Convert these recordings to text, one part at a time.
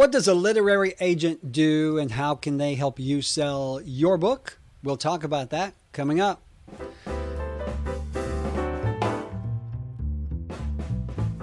What does a literary agent do and how can they help you sell your book? We'll talk about that coming up.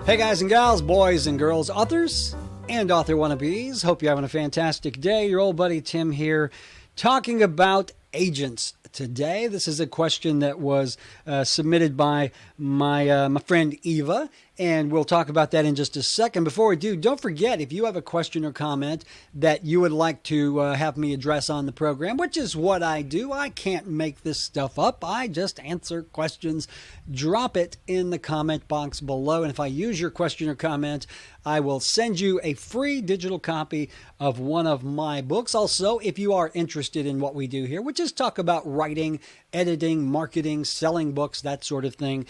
Hey guys and gals, boys and girls, authors and author wannabes. Hope you're having a fantastic day. Your old buddy Tim here talking about agents today. This is a question that was submitted by my friend Eva, and we'll talk about that in just a second. Before we do, don't forget, if you have a question or comment that you would like to have me address on the program, which is what I do. I can't make this stuff up. I just answer questions. Drop it in the comment box below, and if I use your question or comment, I will send you a free digital copy of one of my books. Also, if you are interested in what we do here, which is talk about writing, editing, marketing, selling books, that sort of thing,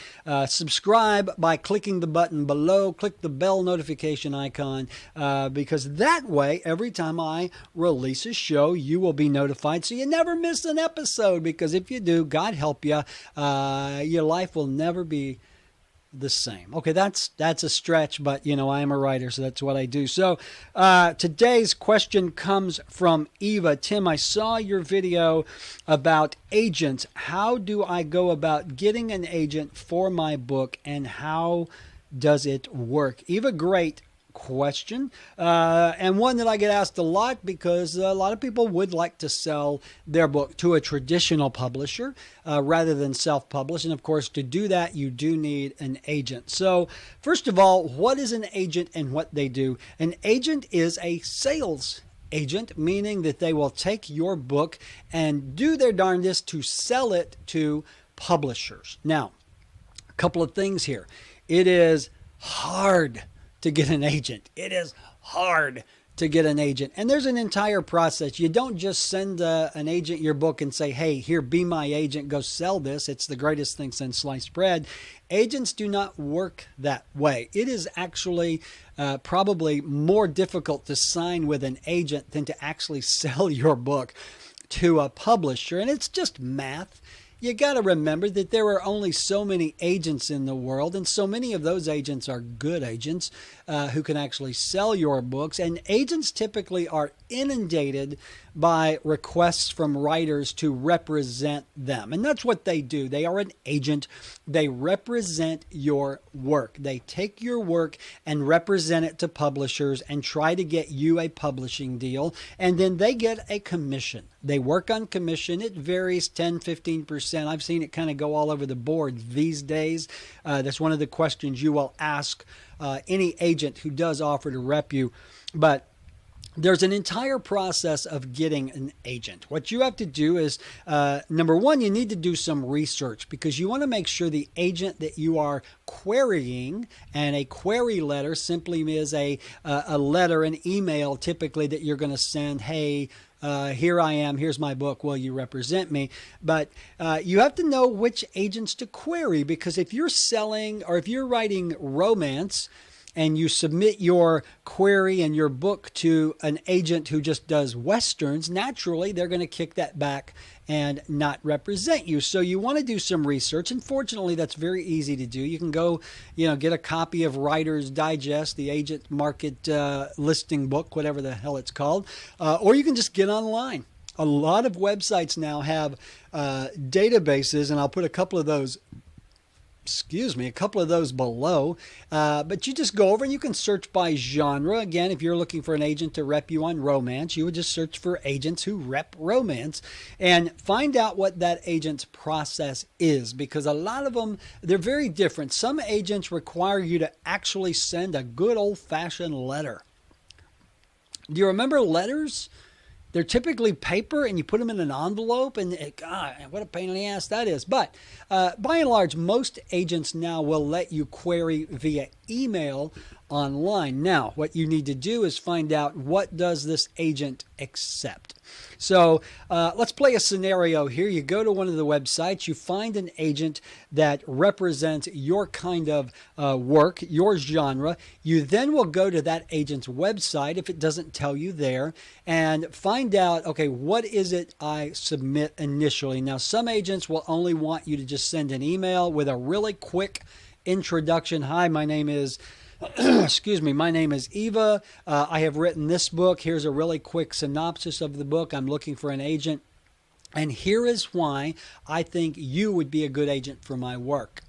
subscribe by clicking the button below. Click the bell notification icon because that way, every time I release a show, you will be notified so you never miss an episode, because if you do, God help you, your life will never be the same. Okay, that's a stretch, but you know, I am a writer, so that's what I do. So today's question comes from Eva. Tim, I saw your video about agents. How do I go about getting an agent for my book, and how does it work? Eva, great question, and one that I get asked a lot, because a lot of people would like to sell their book to a traditional publisher rather than self-publish, and of course to do that you do need an agent. So first of all, what is an agent and what they do? An agent is a sales agent, meaning that they will take your book and do their darndest to sell it to publishers. Now, a couple of things here. It is hard to get an agent. It is hard to get an agent. And there's an entire process. You don't just send an agent your book and say, hey, here, be my agent, go sell this. It's the greatest thing since sliced bread. Agents do not work that way. It is actually probably more difficult to sign with an agent than to actually sell your book to a publisher. And it's just math. You got to remember that there are only so many agents in the world, and so many of those agents are good agents who can actually sell your books. And agents typically are inundated by requests from writers to represent them. And that's what they do. They are an agent. They represent your work. They take your work and represent it to publishers and try to get you a publishing deal. And then they get a commission. They work on commission. It varies 10, 15%. I've seen it kind of go all over the board these days. That's one of the questions you will ask any agent who does offer to rep you. But there's an entire process of getting an agent. What you have to do is, number one, you need to do some research, because you want to make sure the agent that you are querying, and a query letter simply is a letter, an email typically that you're going to send, hey, here I am, here's my book, will you represent me? But you have to know which agents to query, because if you're selling, or if you're writing romance, and you submit your query and your book to an agent who just does Westerns, naturally they're going to kick that back and not represent you. So you want to do some research, and fortunately that's very easy to do. You can go, get a copy of Writer's Digest, the agent market listing book, whatever the hell it's called, or you can just get online. A lot of websites now have databases, and I'll put a couple of those below, but you just go over and you can search by genre. Again, if you're looking for an agent to rep you on romance, you would just search for agents who rep romance and find out what that agent's process is, because a lot of them, they're very different. Some agents require you to actually send a good old-fashioned letter. Do you remember letters? They're typically paper, and you put them in an envelope, and God, what a pain in the ass that is. But by and large, most agents now will let you query via email online. Now, what you need to do is find out, what does this agent accept? So let's play a scenario here. You go to one of the websites, you find an agent that represents your kind of work, your genre. You then will go to that agent's website, if it doesn't tell you there, and find out, okay, what is it I submit initially? Now, some agents will only want you to just send an email with a really quick introduction. Hi, my name is Excuse me, my name is Eva. I have written this book. Here's a really quick synopsis of the book. I'm looking for an agent. And here is why I think you would be a good agent for my work.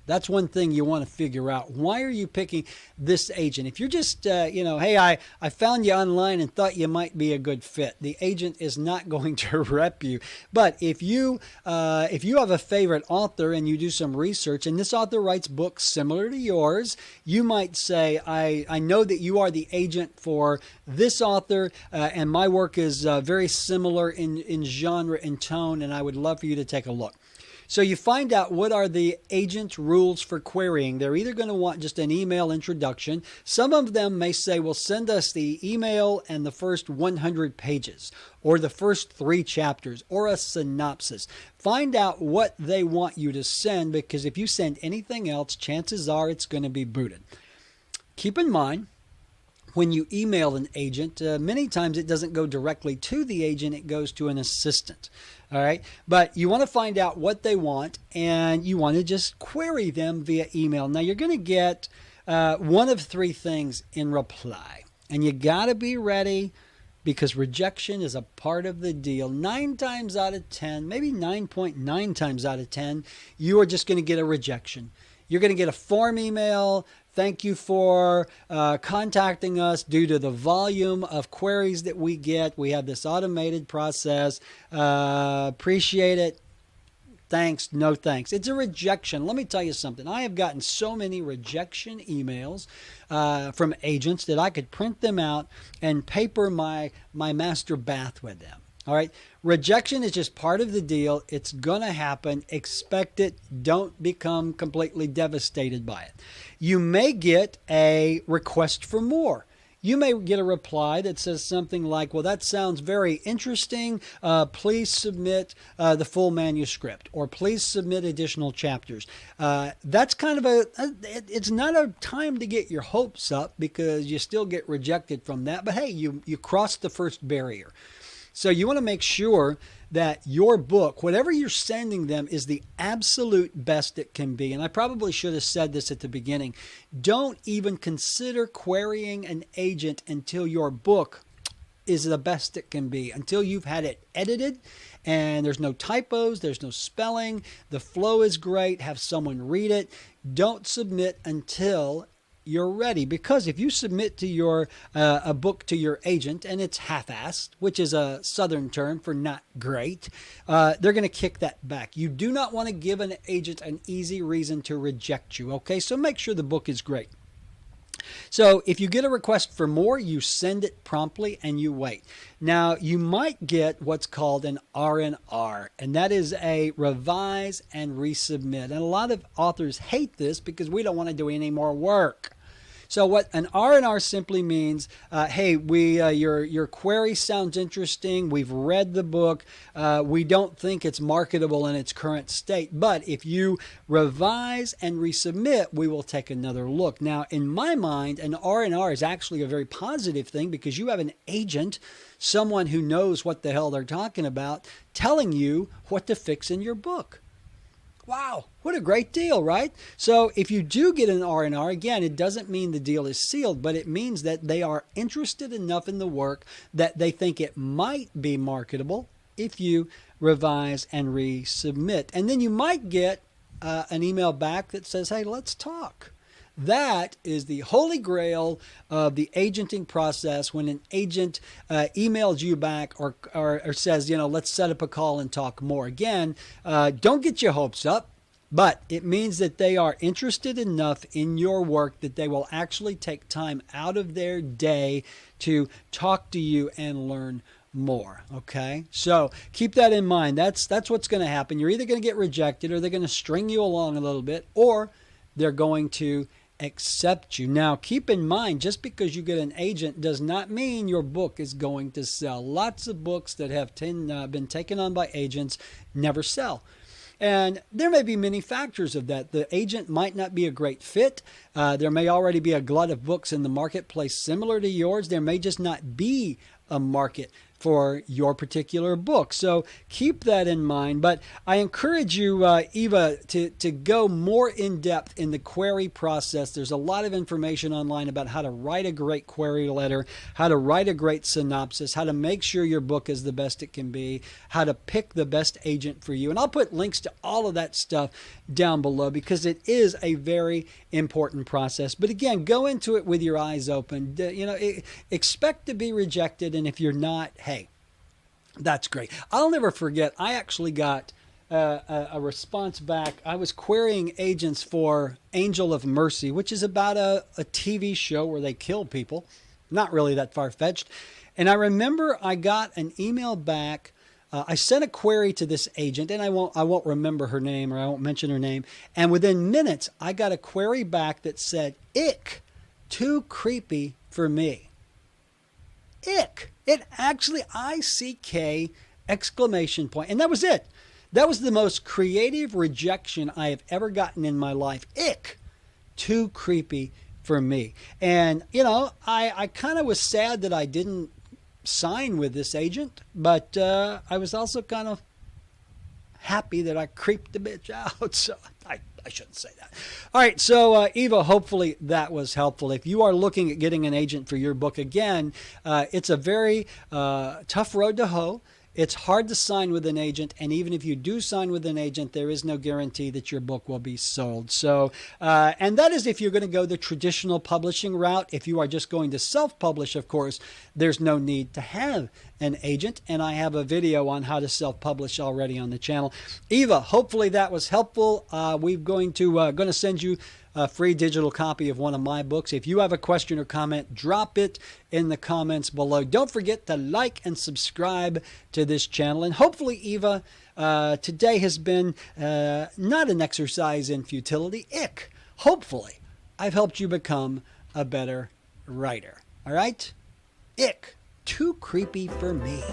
That's one thing you want to figure out. Why are you picking this agent? If you're just, hey, I found you online and thought you might be a good fit, the agent is not going to rep you. But if you have a favorite author and you do some research, and this author writes books similar to yours, you might say, I know that you are the agent for this author, and my work is very similar in genre and tone, and I would love for you to take a look. So you find out what are the agent rules for querying. They're either going to want just an email introduction. Some of them may say, well, send us the email and the first 100 pages, or the first 3 chapters, or a synopsis. Find out what they want you to send, because if you send anything else, chances are it's going to be booted. Keep in mind, when you email an agent, many times it doesn't go directly to the agent, it goes to an assistant. All right. But you want to find out what they want, and you want to just query them via email. Now, you're going to get one of 3 things in reply, and you got to be ready, because rejection is a part of the deal. 9 times out of 10, maybe 9.9 times out of 10, you are just going to get a rejection. You're going to get a form email. Thank you for contacting us. Due to the volume of queries that we get, we have this automated process. Appreciate it. Thanks. No thanks. It's a rejection. Let me tell you something. I have gotten so many rejection emails from agents that I could print them out and paper my master bath with them. All right. Rejection is just part of the deal. It's going to happen. Expect it. Don't become completely devastated by it. You may get a request for more. You may get a reply that says something like, well, that sounds very interesting. Please submit the full manuscript, or please submit additional chapters. That's kind of it's not a time to get your hopes up, because you still get rejected from that. But hey, you crossed the first barrier. So you want to make sure that your book, whatever you're sending them, is the absolute best it can be. And I probably should have said this at the beginning. Don't even consider querying an agent until your book is the best it can be, until you've had it edited and there's no typos, there's no spelling, the flow is great, have someone read it. Don't submit until you're ready, because if you submit to a book to your agent and it's half-assed, which is a Southern term for not great, they're going to kick that back. You do not want to give an agent an easy reason to reject you. Okay, so make sure the book is great. So if you get a request for more, you send it promptly and you wait. Now, you might get what's called an R&R, and that is a revise and resubmit. And a lot of authors hate this because we don't want to do any more work. So what an R&R simply means, hey, your query sounds interesting. We've read the book. We don't think it's marketable in its current state. But if you revise and resubmit, we will take another look. Now, in my mind, an R&R is actually a very positive thing, because you have an agent, someone who knows what the hell they're talking about, telling you what to fix in your book. Wow, what a great deal, right? So if you do get an R&R, again, it doesn't mean the deal is sealed, but it means that they are interested enough in the work that they think it might be marketable if you revise and resubmit. And then you might get an email back that says, hey, let's talk. That is the holy grail of the agenting process. When an agent emails you back or says, let's set up a call and talk more. Again, don't get your hopes up, but it means that they are interested enough in your work that they will actually take time out of their day to talk to you and learn more. Okay, so keep that in mind. That's what's going to happen. You're either going to get rejected, or they're going to string you along a little bit, or they're going to accept you. Now, keep in mind, just because you get an agent does not mean your book is going to sell. Lots of books that have been taken on by agents never sell. And there may be many factors of that. The agent might not be a great fit. There may already be a glut of books in the marketplace similar to yours. There may just not be a market for your particular book. So keep that in mind. But I encourage you, Eva, to go more in depth in the query process. There's a lot of information online about how to write a great query letter, how to write a great synopsis, how to make sure your book is the best it can be, how to pick the best agent for you. And I'll put links to all of that stuff down below because it is a very important process. But again, go into it with your eyes open. Expect to be rejected, and if you're not, hey, that's great. I'll never forget, I actually got a response back. I was querying agents for Angel of Mercy, which is about a TV show where they kill people. Not really that far-fetched. And I remember I got an email back. I sent a query to this agent, and I won't remember her name, or I won't mention her name. And within minutes, I got a query back that said, "Ick, too creepy for me." Ick. It actually, ICK exclamation point. And that was it. That was the most creative rejection I have ever gotten in my life. Ick. Too creepy for me. And, I kind of was sad that I didn't sign with this agent, but I was also kind of happy that I creeped the bitch out. So I shouldn't say that. All right. So, Eva, hopefully that was helpful. If you are looking at getting an agent for your book, again, it's a very tough road to hoe. It's hard to sign with an agent, and even if you do sign with an agent, there is no guarantee that your book will be sold. So, and that is if you're going to go the traditional publishing route. If you are just going to self-publish, of course, there's no need to have an agent, and I have a video on how to self-publish already on the channel. Eva, hopefully that was helpful. We're going to send you a free digital copy of one of my books. If you have a question or comment, drop it in the comments below. Don't forget to like and subscribe to this channel. And hopefully, Eva, today has been not an exercise in futility. Ick. Hopefully, I've helped you become a better writer. All right? Ick. Too creepy for me.